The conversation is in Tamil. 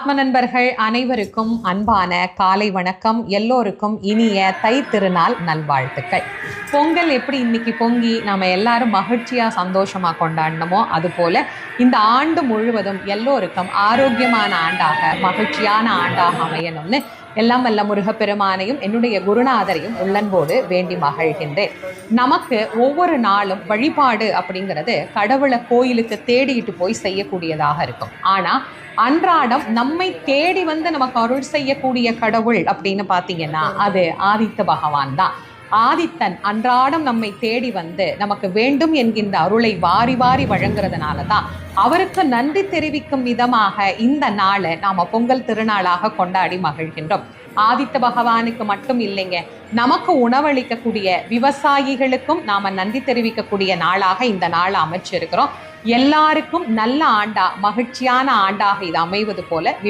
நண்பர்கள் அனைவருக்கும் அன்பான காலை வணக்கம். எல்லோருக்கும் இனிய தை திருநாள் நல்வாழ்த்துக்கள். பொங்கல் எப்படி இன்னைக்கு பொங்கி நம்ம எல்லாரும் மகிழ்ச்சியா சந்தோஷமா கொண்டாடணுமோ அதுபோல இந்த ஆண்டு முழுவதும் எல்லோருக்கும் ஆரோக்கியமான ஆண்டாக மகிழ்ச்சியான ஆண்டாக அமையணும்னு எல்லாம் வல்ல முருகப்பெருமானையும் என்னுடைய குருநாதரையும் உள்ளன்போடு வேண்டி மகிழ்கின்றேன். நமக்கு ஒவ்வொரு நாளும் வழிபாடு அப்படிங்கிறது கடவுளை கோயிலுக்கு தேடிட்டு போய் செய்யக்கூடியதாக இருக்கும். ஆனா அன்றாடம் நம்மை தேடி வந்து நமக்கு அருள் செய்யக்கூடிய கடவுள் அப்படின்னு பாத்தீங்கன்னா அது ஆதித்த பகவான் தான். ஆதித்தன் அன்றாடம் நம்மை தேடி வந்து நமக்கு வேண்டும் என்கின்ற அருளை வாரி வாரி வழங்குறதுனால தான் அவருக்கு நன்றி தெரிவிக்கும் விதமாக இந்த நாளை நாம பொங்கல் திருநாளாக கொண்டாடி மகிழ்கின்றோம். ஆதித்த பகவானுக்கு மட்டும் இல்லைங்க, நமக்கு உணவளிக்கக்கூடிய விவசாயிகளுக்கும் நாம நன்றி தெரிவிக்கக்கூடிய நாளாக இந்த நாள் அமைச்சிருக்கிறோம். எல்லாருக்கும் நல்ல ஆண்டா மகிழ்ச்சியான ஆண்டாக இது அமைவது போல